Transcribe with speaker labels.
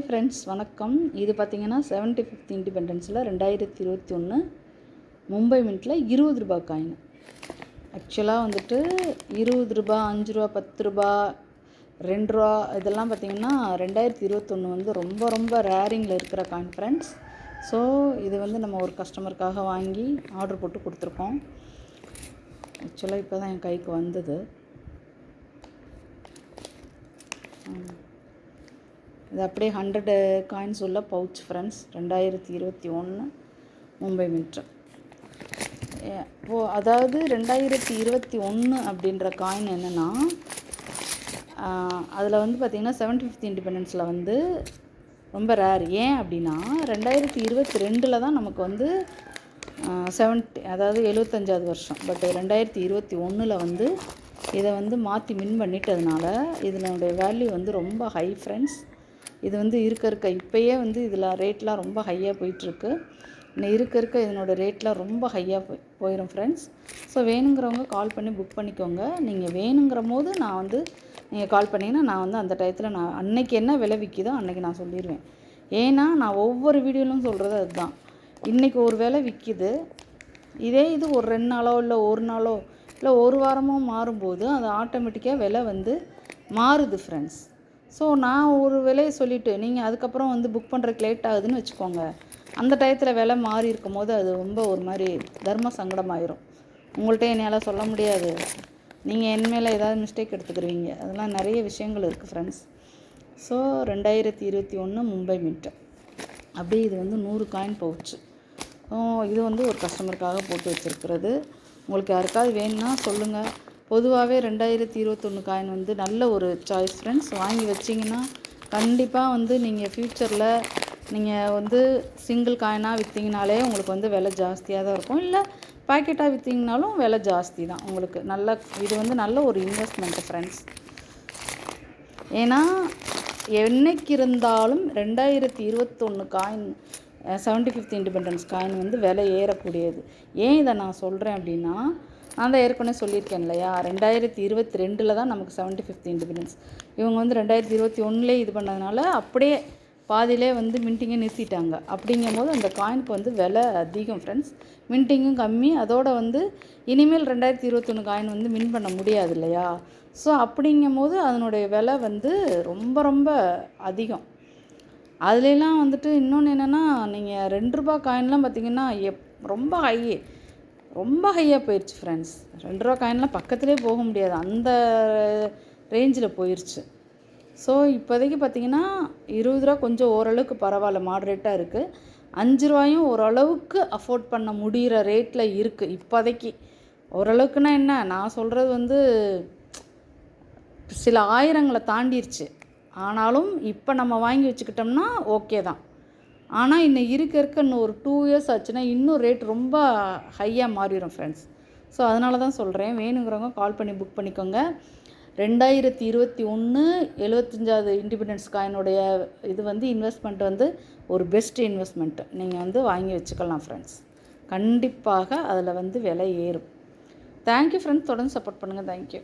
Speaker 1: Friends வணக்கம். இது பார்த்திங்கன்னா 75th இண்டிபெண்டன்ஸில் 2021 மும்பை மின்ட்டில் ₹20 காயின். ஆக்சுவலாக வந்துட்டு ₹20, ₹5, ₹10, ₹2 இதெல்லாம் பார்த்திங்கன்னா 2021 வந்து ரொம்ப ரேரிங்கில் இருக்கிற காயின் ஃப்ரெண்ட்ஸ். ஸோ இது வந்து நம்ம ஒரு கஸ்டமருக்காக வாங்கி ஆர்டர் போட்டு கொடுத்துருக்கோம். ஆக்சுவலாக இப்போ தான் என் கைக்கு வந்தது. இது அப்படியே 100 காயின்ஸ் உள்ள பவுச் ஃப்ரெண்ட்ஸ். 2021 மும்பை மின்ட். அதாவது 2021 அப்படின்ற காயின் என்னென்னா, அதில் வந்து பார்த்திங்கன்னா 75th இண்டிபெண்டன்ஸில் வந்து ரொம்ப ரேர். ஏன் அப்படின்னா 2022 தான் நமக்கு வந்து 75வது வருஷம். பட் 2021 வந்து இதை வந்து மாற்றி மின் பண்ணிட்டதுனால இதனுடைய வேல்யூ வந்து ரொம்ப ஹை ஃப்ரெண்ட்ஸ். இது வந்து இருக்க இப்போயே வந்து இதில் ரேட்லாம் ரொம்ப ஹையாக போயிட்டுருக்கு. இன்னும் இருக்க இதனோட ரேட்லாம் ரொம்ப ஹையாக போயிடும் ஃப்ரெண்ட்ஸ். ஸோ வேணுங்கிறவங்க கால் பண்ணி புக் பண்ணிக்கோங்க. நீங்கள் வேணுங்கிற போது நான் வந்து நீங்கள் கால் பண்ணிங்கன்னா நான் வந்து அந்த டயத்தில் நான் அன்னைக்கு என்ன விலை விற்கிதோ அன்றைக்கி நான் சொல்லிடுவேன். ஏன்னா நான் ஒவ்வொரு வீடியோலும் சொல்கிறது அதுதான். இன்றைக்கி ஒரு விலை விற்கிது, இதே இது ஒரு 2 நாளோ இல்லை ஒரு நாளோ இல்லை ஒரு வாரமோ மாறும்போது அது ஆட்டோமேட்டிக்காக விலை வந்து மாறுது ஃப்ரெண்ட்ஸ். ஸோ நான் ஒரு விலையை சொல்லிவிட்டு நீங்கள் அதுக்கப்புறம் வந்து புக் பண்ணுறதுக்கு லேட் ஆகுதுன்னு வச்சுக்கோங்க. அந்த டயத்தில் விலை மாறி இருக்கும் போது அது ரொம்ப ஒரு மாதிரி தர்ம சங்கடமாயிரும். உங்கள்கிட்ட என்னால் சொல்ல முடியாது, நீங்கள் என் மேலே ஏதாவது மிஸ்டேக் எடுத்துக்கிடுவீங்க. அதெல்லாம் நிறைய விஷயங்கள் இருக்குது ஃப்ரெண்ட்ஸ். So 2021 Mumbai mint. அப்படியே இது வந்து 100 காயின் பவுச்சு. இது வந்து ஒரு கஸ்டமருக்காக போட்டு வச்சுருக்கிறது. உங்களுக்கு யாருக்காவது வேணும்னா சொல்லுங்கள். பொதுவாகவே 2021 காயின் வந்து நல்ல ஒரு சாய்ஸ் ஃப்ரெண்ட்ஸ். வாங்கி வச்சிங்கன்னா கண்டிப்பாக வந்து நீங்கள் ஃப்யூச்சரில் நீங்கள் வந்து சிங்கிள் காயினாக விற்றீங்கனாலே உங்களுக்கு வந்து விலை ஜாஸ்தியாக தான் இருக்கும். இல்லை பாக்கெட்டாக விற்றீங்கனாலும் விலை ஜாஸ்தி தான் உங்களுக்கு. இது வந்து நல்ல ஒரு இன்வெஸ்ட்மெண்ட்டு ஃப்ரெண்ட்ஸ். ஏன்னா என்னைக்கு இருந்தாலும் 2021 காயின் 75th இண்டிபெண்டன்ஸ் காயின் வந்து விலை ஏறக்கூடியது. ஏன் இதை நான் சொல்கிறேன் அப்படின்னா, நான் தான் ஏற்கனவே சொல்லியிருக்கேன் இல்லையா, 2022 தான் நமக்கு 75th இண்டிபெண்டன்ஸ். இவங்க வந்து 2021 இது பண்ணதுனால அப்படியே பாதியிலே வந்து மின்ட்டிங்கை நிறுத்திட்டாங்க. அப்படிங்கும்போது அந்த காயினுக்கு வந்து விலை அதிகம் ஃப்ரெண்ட்ஸ். மின்ட்டிங்கும் கம்மி. அதோடு வந்து இனிமேல் 2021 காயின் வந்து மின் பண்ண முடியாது இல்லையா. ஸோ அப்படிங்கும்போது அதனுடைய விலை வந்து ரொம்ப அதிகம். அதுலலாம் வந்துட்டு இன்னொன்று என்னென்னா, நீங்கள் ₹2 காயின்லாம் பார்த்திங்கன்னா ரொம்ப ஹையாக போயிடுச்சு ஃப்ரெண்ட்ஸ். ₹2 காயின்லாம் பக்கத்துலேயே போக முடியாது, அந்த ரேஞ்சில் போயிடுச்சு. ஸோ இப்போதைக்கு பார்த்திங்கன்னா ₹20 கொஞ்சம் ஓரளவுக்கு பரவாயில்ல, மாடரேட்டாக இருக்குது. ₹5 ஓரளவுக்கு அஃபோர்ட் பண்ண முடிகிற ரேட்டில் இருக்குது இப்போதைக்கு. ஓரளவுக்குன்னா என்ன, நான் சொல்கிறது வந்து சில ஆயிரங்களை தாண்டிடுச்சு. ஆனாலும் இப்போ நம்ம வாங்கி வச்சுக்கிட்டோம்னா ஓகே தான். ஆனால் இன்னும் இருக்க இன்னும் ஒரு 2 இயர்ஸ் ஆச்சுன்னா இன்னும் ரேட் ரொம்ப ஹையாக மாறிடும் ஃப்ரெண்ட்ஸ். ஸோ அதனால தான் சொல்கிறேன், வேணுங்கிறவங்க கால் பண்ணி புக் பண்ணிக்கோங்க. 2021 75வது இண்டிபெண்டன்ஸ் காயினுடைய இது வந்து இன்வெஸ்ட்மெண்ட் வந்து ஒரு பெஸ்ட் இன்வெஸ்ட்மெண்ட்டு. நீங்கள் வந்து வாங்கி வச்சுக்கலாம் ஃப்ரெண்ட்ஸ். கண்டிப்பாக அதில் வந்து விலை ஏறும். Thank you friends. தொடர்ந்து சப்போர்ட் பண்ணுங்கள். தேங்க்யூ.